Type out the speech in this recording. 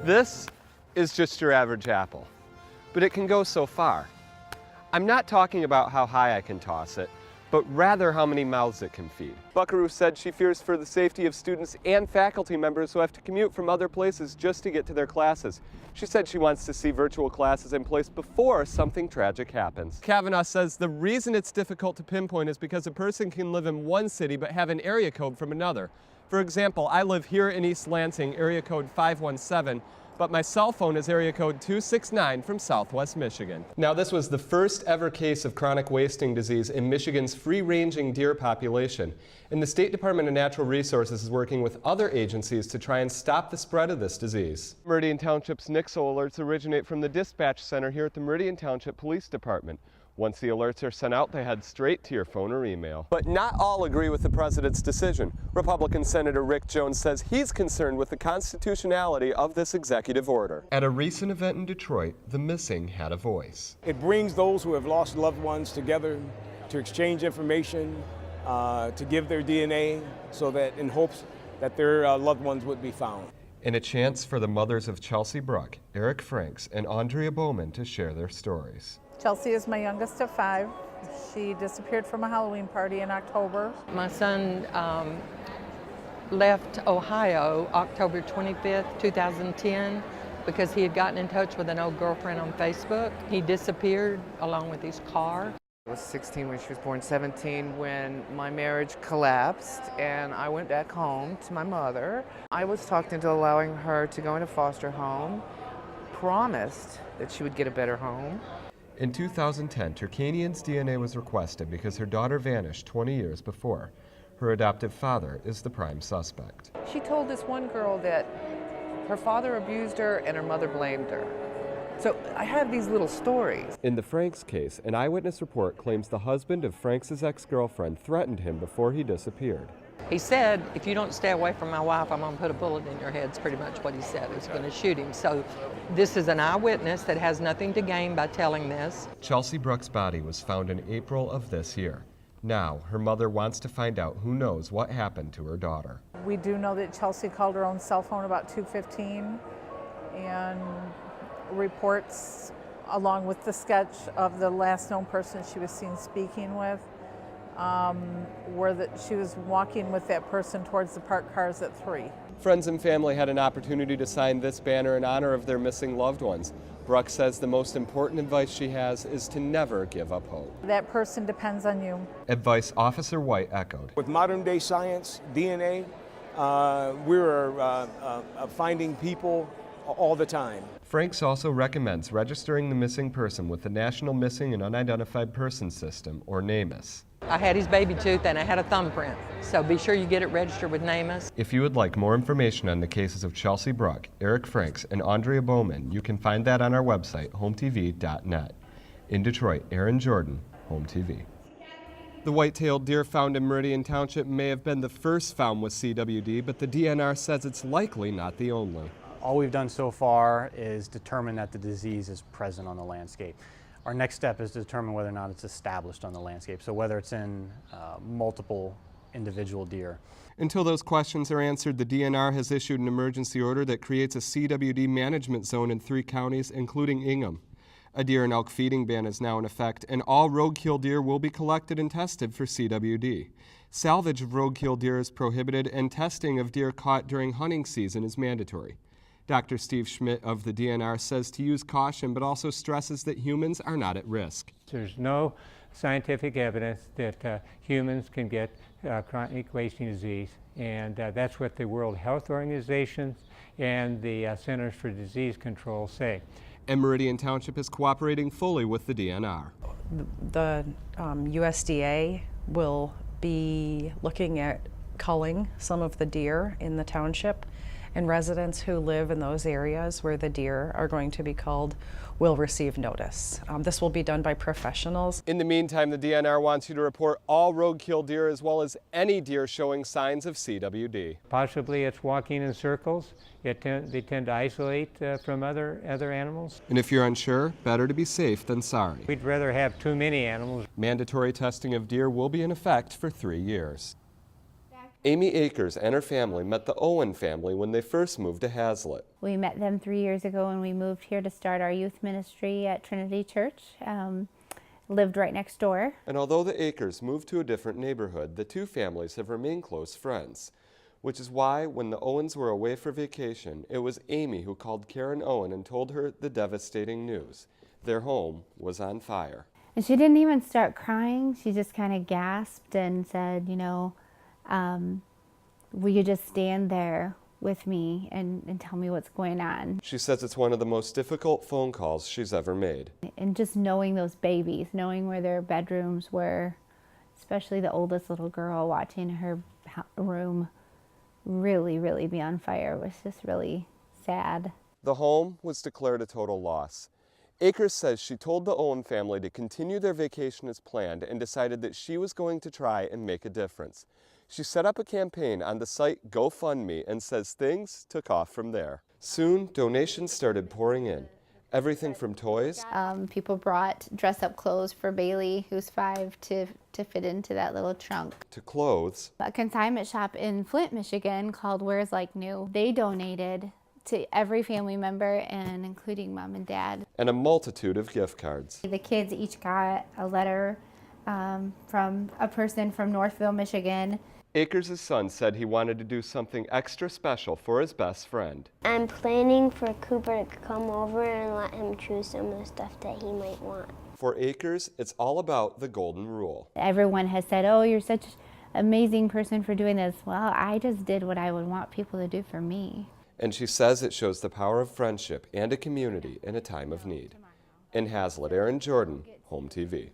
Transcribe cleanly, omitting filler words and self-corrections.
This is just your average apple, but it can go so far. I'm not talking about how high I can toss it, but rather how many mouths it can feed. Buckaroo said she fears for the safety of students and faculty members who have to commute from other places just to get to their classes. She said she wants to see virtual classes in place before something tragic happens. Kavanaugh says the reason it's difficult to pinpoint is because a person can live in one city but have an area code from another. For example, I live here in East Lansing, area code 517, but my cell phone is area code 269 from Southwest Michigan. Now, this was the first ever case of chronic wasting disease in Michigan's free-ranging deer population. And the State Department of Natural Resources is working with other agencies to try and stop the spread of this disease. Meridian Township's NICSO alerts originate from the dispatch center here at the Meridian Township Police Department. Once the alerts are sent out, they head straight to your phone or email. But not all agree with the president's decision. Republican Senator Rick Jones says he's concerned with the constitutionality of this executive order. At a recent event in Detroit, the missing had a voice. It brings those who have lost loved ones together to exchange information, to give their DNA, so that in hopes that their loved ones would be found. And a chance for the mothers of Chelsea Bruck, Eric Franks, and Andrea Bowman to share their stories. Chelsea is my youngest of 5. She disappeared from a Halloween party in October. My son left Ohio October 25th, 2010, because he had gotten in touch with an old girlfriend on Facebook. He disappeared along with his car. I was 16 when she was born, 17 when my marriage collapsed, and I went back home to my mother. I was talked into allowing her to go into foster home, promised that she would get a better home. In 2010, Turkanian's DNA was requested because her daughter vanished 20 years before. Her adoptive father is the prime suspect. She told this one girl that her father abused her and her mother blamed her. So I have these little stories. In the Franks case, an eyewitness report claims the husband of Franks' ex-girlfriend threatened him before he disappeared. He said, if you don't stay away from my wife, I'm going to put a bullet in your head. It's pretty much what he said. He was going to shoot him. So this is an eyewitness that has nothing to gain by telling this. Chelsea Bruck's body was found in April of this year. Now, her mother wants to find out who knows what happened to her daughter. We do know that Chelsea called her own cell phone about 2:15, and reports along with the sketch of the last known person she was seen speaking with were that she was walking with that person towards the parked cars at 3. Friends and family had an opportunity to sign this banner in honor of their missing loved ones. Bruck says the most important advice she has is to never give up hope. That person depends on you. Advice Officer White echoed. With modern day science, DNA, we're finding people all the time. Franks also recommends registering the missing person with the National Missing and Unidentified Persons System, or NamUs. I had his baby tooth and I had a thumbprint, so be sure you get it registered with NamUs. If you would like more information on the cases of Chelsea Bruck, Eric Franks, and Andrea Bowman, you can find that on our website, hometv.net. In Detroit, Aaron Jordan, Home TV. The white-tailed deer found in Meridian Township may have been the first found with CWD, but the DNR says it's likely not the only. All we've done so far is determine that the disease is present on the landscape. Our next step is to determine whether or not it's established on the landscape, so whether it's in multiple individual deer. Until those questions are answered, the DNR has issued an emergency order that creates a CWD management zone in 3 counties, including Ingham. A deer and elk feeding ban is now in effect, and all roadkill deer will be collected and tested for CWD. Salvage of roadkill deer is prohibited, and testing of deer caught during hunting season is mandatory. Dr. Steve Schmidt of the DNR says to use caution, but also stresses that humans are not at risk. There's no scientific evidence that humans can get chronic wasting disease, and that's what the World Health Organization and the Centers for Disease Control say. And Meridian Township is cooperating fully with the DNR. The USDA will be looking at culling some of the deer in the township, and residents who live in those areas where the deer are going to be culled will receive notice. This will be done by professionals. In the meantime, the DNR wants you to report all roadkill deer as well as any deer showing signs of CWD. Possibly it's walking in circles. They tend to isolate from other animals. And if you're unsure, better to be safe than sorry. We'd rather have too many animals. Mandatory testing of deer will be in effect for 3 years. Amy Akers and her family met the Owen family when they first moved to Hazlet. We met them 3 years ago when we moved here to start our youth ministry at Trinity Church. Lived right next door. And although the Akers moved to a different neighborhood, the two families have remained close friends, which is why when the Owens were away for vacation, it was Amy who called Karen Owen and told her the devastating news. Their home was on fire. And she didn't even start crying. She just kind of gasped and said, you know, will you just stand there with me and tell me what's going on? She says it's one of the most difficult phone calls she's ever made. And just knowing those babies, knowing where their bedrooms were, especially the oldest little girl, watching her room really, really be on fire was just really sad. The home was declared a total loss. Akers says she told the Owen family to continue their vacation as planned and decided that she was going to try and make a difference. She set up a campaign on the site GoFundMe and says things took off from there. Soon, donations started pouring in. Everything from toys. People brought dress-up clothes for Bailey, who's 5, to fit into that little trunk. To clothes. A consignment shop in Flint, Michigan called Where's Like New. They donated to every family member, and including mom and dad. And a multitude of gift cards. The kids each got a letter from a person from Northville, Michigan. Akers' son said he wanted to do something extra special for his best friend. I'm planning for Cooper to come over and let him choose some of the stuff that he might want. For Akers, it's all about the golden rule. Everyone has said, oh, you're such an amazing person for doing this. Well, I just did what I would want people to do for me. And she says it shows the power of friendship and a community in a time of need. In Hazlet, Aaron Jordan, Home TV.